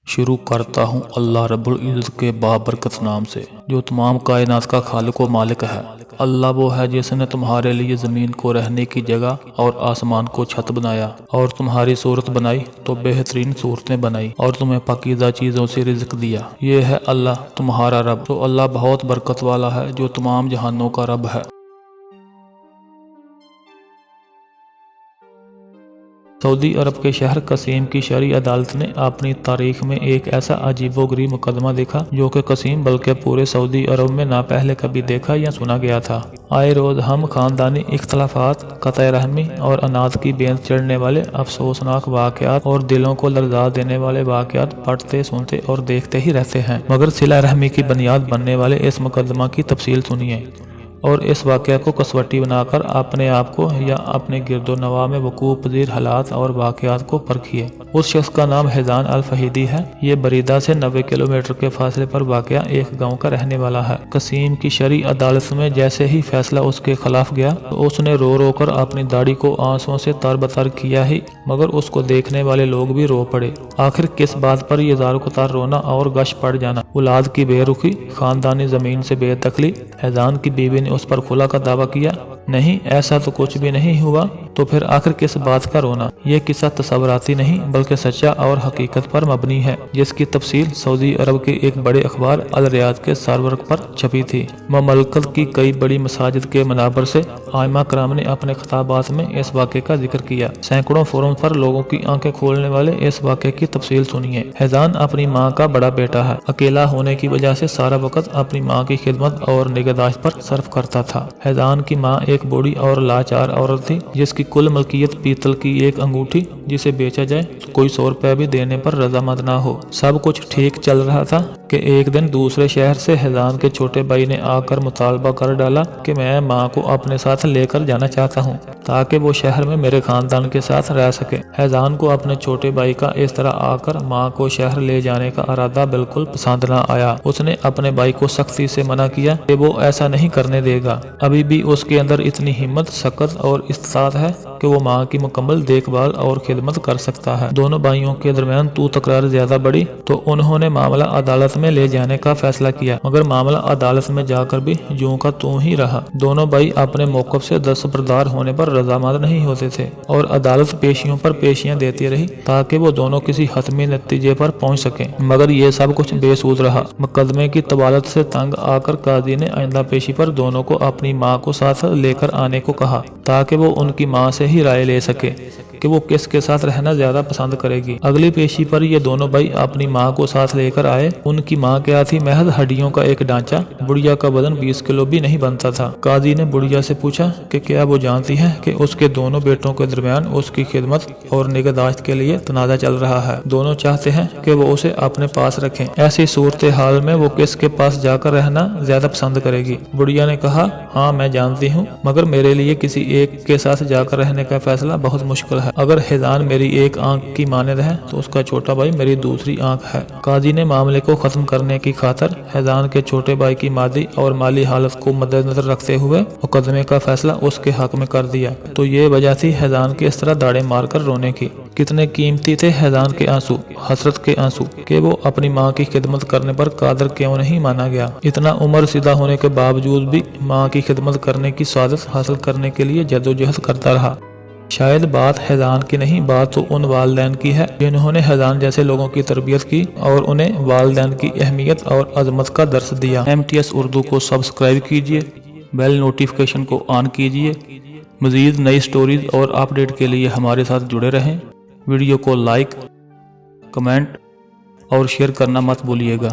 शुरू करता हूँ अल्लाह रब्बुल इज़्ज़त के बाबरकत नाम से, जो तमाम कायनात का खालिक व मालिक है। अल्लाह वो है जिसने तुम्हारे लिए ज़मीन को रहने की जगह और आसमान को छत बनाया, और तुम्हारी सूरत बनाई तो बेहतरीन सूरतें बनाई, और तुम्हें पाकीज़ा चीज़ों से रिज़्क दिया। ये है अल्लाह तुम्हारा रब। तो अल्लाह बहुत बरकत वाला है, जो तमाम जहानों का रब है। सऊदी अरब के शहर कसीम की शरई अदालत ने अपनी तारीख में एक ऐसा अजीबोगरीब मुकदमा देखा जो कि कसीम बल्कि पूरे सऊदी अरब में ना पहले कभी देखा या सुना गया था। आए रोज हम खानदानी इख्तलाफात, कतई रहमी और अनाज की बेंत चढ़ने वाले अफसोसनाक वाक़यात और दिलों को लर्जा देने वाले वाक़यात पढ़ते, सुनते और देखते ही रहते हैं, मगर सिला रहमी की बुनियाद बनने वाले इस मुकदमा की तफसील सुनिए और इस वाक़या को कसवटी बनाकर अपने आप को या अपने गिरदो नवा में वकूअ पज़ीर हालात और वाक़यात को परखिए। उस शख्स का नाम हिज़ान अल फहीदी है। ये बरीदा से 90 किलोमीटर के फासले पर वाक़या एक गांव का रहने वाला है। कसीम की शरई अदालत में जैसे ही फैसला उसके खिलाफ गया तो उसने रो रो कर अपनी दाढ़ी को आंसुओं से तरबतर किया ही, मगर उसको देखने वाले लोग भी रो पड़े। आखिर किस बात पर ये ज़ारो-कतार रोना और गश पड़ जाना? औलाद की बेरुखी, खानदानी ज़मीन से बेदखली। हिज़ान की बीवी ने उस पर खुला का दावा किया, नहीं ऐसा तो कुछ भी नहीं हुआ। तो फिर आखिर किस बात का रोना? ये किस्सा तसव्वुराती नहीं बल्कि सच्चा और हकीकत पर मबनी है, जिसकी तफसील सऊदी अरब के एक बड़े अखबार अल रियाद के सरवर्क पर छपी थी। ममलकत की कई बड़ी मसाजिद के मनाबर से आइमा कराम ने अपने खिताबात में इस वाक़े का जिक्र किया। सैकड़ों फोरम पर लोगों की आंखें खोलने वाले इस वाक़े की तफसील सुनिए। हिज़ान अपनी माँ का बड़ा बेटा है। अकेला होने की वजह से सारा वक्त अपनी माँ की खिदमत और निगहदाश्त पर सर्फ करता था। हिज़ान की माँ एक बूढ़ी और लाचार औरत थी, जिसकी कुल मलकियत पीतल की एक अंगूठी, जिसे बेचा जाए तो कोई 100 रुपये भी देने पर रजामंद ना हो। सब कुछ ठीक चल रहा था कि एक दिन दूसरे शहर से हिज़ान के छोटे भाई ने आकर मुतालबा कर डाला कि मैं माँ को अपने साथ लेकर जाना चाहता हूँ ताकि वो शहर में मेरे खानदान के साथ रह सके। हिज़ान को अपने छोटे भाई का इस तरह आकर माँ को शहर ले जाने का इरादा बिल्कुल पसंद न आया। उसने अपने भाई को सख्ती से मना किया कि वो ऐसा नहीं करने देगा। अभी भी उसके अंदर इतनी हिम्मत, सकत और इस्तात है कि वो माँ की मुकम्मल देखभाल और खिदमत कर सकता है। दोनों भाइयों के दरमियान तू तकरार ज्यादा बढ़ी तो उन्होंने मामला अदालत में ले जाने का फैसला किया, मगर मामला अदालत में जाकर भी यूं का त्यों ही रहा। दोनों भाई अपने मौक़िफ़ से दस्तबरदार होने पर रजामंद नहीं होते थे और अदालत पेशियों पर पेशियां देती रही ताकि वो दोनों किसी हतमी नतीजे पर पहुंच सकें, मगर ये सब कुछ बेसूद रहा। मुकदमे की तवालत से तंग आकर काजी ने आइंदा पेशी पर दोनों को अपनी माँ को साथ लेकर आने को कहा ताकि वो उनकी माँ से ही राय ले सके कि वो किसके साथ रहना ज्यादा पसंद करेगी। अगली पेशी पर ये दोनों भाई अपनी माँ को साथ लेकर आए। उनकी माँ क्या थी, महज हड्डियों का एक ढांचा। बुढ़िया का वजन 20 किलो भी नहीं बनता था। काजी ने बुढ़िया से पूछा कि क्या वो जानती है कि उसके दोनों बेटों के दरमियान उसकी खिदमत और निगहदाश्त के लिए तनाज़ा चल रहा है। दोनों चाहते हैं कि वो उसे अपने पास रखें। ऐसी सूरत हाल में वो किसके पास जाकर रहना ज्यादा पसंद करेगी? बुढ़िया ने कहा, हाँ मैं जानती हूँ, मगर मेरे लिए किसी एक के साथ जाकर रहने का फैसला बहुत मुश्किल है। अगर हिज़ान मेरी एक आंख की मानद है तो उसका छोटा भाई मेरी दूसरी आंख है। काजी ने मामले को खत्म करने की खातिर हिज़ान के छोटे भाई की मादी और माली हालत को मद्देनजर रखते हुए मुकदमे का फैसला उसके हक में कर दिया। तो ये वजह थी हिज़ान के इस तरह दाड़े मारकर रोने की। कितने कीमती थे हिज़ान के आंसू, हसरत के आंसू, कि वो अपनी माँ की खिदमत करने पर कादर क्यों नहीं माना गया। इतना उम्र सीधा होने के बावजूद भी माँ की खिदमत करने की सादत हासिल करने के लिए जद्दोजहद करता रहा। शायद बात हिज़ान की नहीं, बात तो उन वालिदैन की है जिन्होंने हिज़ान जैसे लोगों की तरबियत की और उन्हें वालिदैन की अहमियत और अजमत का दर्स दिया। MTS उर्दू को सब्सक्राइब कीजिए, बेल नोटिफिकेशन को ऑन कीजिए। मज़ीद नई स्टोरीज और अपडेट के लिए हमारे साथ जुड़े रहें। वीडियो को लाइक, कमेंट और शेयर करना मत भूलिएगा।